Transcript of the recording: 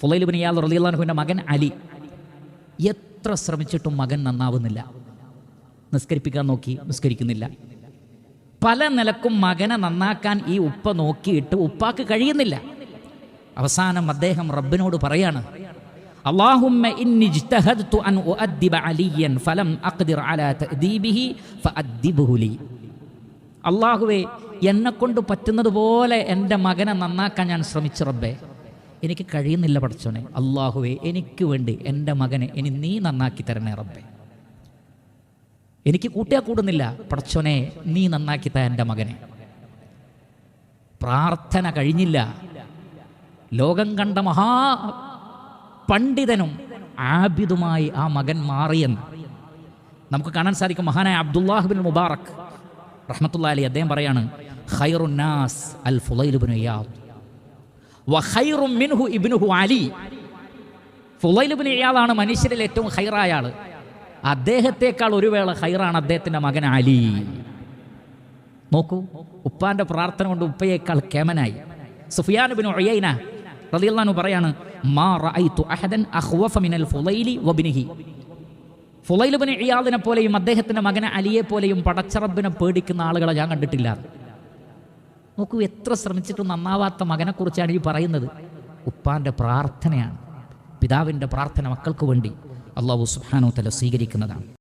ഫുളൈൽ ഇബ്നു ഇയാദ് റളിയല്ലാഹു അൻഹുവിൻ്റെ മകൻ അലി. എത്ര ശ്രമിച്ചിട്ടും മകൻ നന്നാവുന്നില്ല. നിസ്കരിപ്പിക്കാൻ നോക്കി, നിസ്കരിക്കുന്നില്ല. പല നിലക്കും മകനെ നന്നാക്കാൻ ഈ ഉപ്പ നോക്കിയിട്ട് ഉപ്പാക്ക് കഴിയുന്നില്ല. അവസാനം അദ്ദേഹം റബ്ബിനോട് പറയാണ്, അല്ലാഹുമ്മ ഇന്നി ഇജ്തഹദ്തു അൻ ഉഅദ്ദിബ അലിയൻ ഫലം അഖ്ദിർ അലാ തഅദീബിഹി ഫഅദ്ദിബ്ഹു ലി. അല്ലാഹുവേ, എന്നെക്കൊണ്ട് പറ്റുന്നത് പോലെ എൻ്റെ മകനെ നന്നാക്കാൻ ഞാൻ ശ്രമിച്ചു റബ്ബേ, എനിക്ക് കഴിയുന്നില്ല പടച്ചോനെ. അല്ലാഹുവേ, എനിക്ക് വേണ്ടി എൻ്റെ മകനെ ഇനി നീ നന്നാക്കി തരണേ റബ്ബേ. എനിക്ക് കൂട്ടിയാൽ കൂടുന്നില്ല പടച്ചോനെ, നീ നന്നാക്കി താ എൻ്റെ മകനെ. പ്രാർത്ഥന കഴിഞ്ഞില്ല. ലോകം കണ്ട മഹാ പണ്ഡിതനും ആബിദുമായി ആ മകൻ മാറിയെന്ന് നമുക്ക് കാണാൻ സാധിക്കും. മഹാനായ അബ്ദുല്ലാഹ് ബിൻ മുബാറക് റഹ്മത്തുള്ളാഹി അലൈഹി അദ്ദേഹം പറയാണ്, ഖൈറുൻ നാസ് അൽ ഫുളൈൽ ഇബ്നു ഇയാദ് വ ഖൈറും മിൻഹു ഇബ്നുഹു അലി. ഫുളൈൽ ഇബ്നു ഇയാദാണ് മനുഷ്യരിൽ ഏറ്റവും ഖൈറായ ആള്. അദ്ദേഹത്തെക്കാൾ ഒരു വേള ഖൈറാണ് അദ്ദേഹത്തിൻ്റെ മകൻ അലി. നോക്കൂ, ഉപ്പാന്റെ പ്രാർത്ഥന കൊണ്ട് ഉപ്പയേക്കാൾ കേമനായി. സുഫിയാൻ ഇബ്നു ഉയൈന റളിയല്ലാഹു അൻഹു പറയാണ്, മാ റഅയ്തു അഹദൻ അഖ്വഫ മിനൽ ഫുളൈലി വബ്നിഹി. ഫുളൈൽ ഇബ്നു ഇയാദിനെ പോലെയും അദ്ദേഹത്തിൻ്റെ മകൻ അലിയെ പോലെയും പടച്ചറബിനെ പേടിക്കുന്ന ആളുകളെ ഞാൻ കണ്ടിട്ടില്ല. നോക്കൂ, എത്ര ശ്രമിച്ചിട്ടും നന്നാവാത്ത മകനെക്കുറിച്ചാണ് ഈ പറയുന്നത്. ഉപ്പാന്റെ പ്രാർത്ഥനയാണ്, പിതാവിൻ്റെ പ്രാർത്ഥന മക്കൾക്ക് വേണ്ടി അല്ലാഹു സുബ്ഹാനഹു വ തആല സ്വീകരിക്കുന്നതാണ്.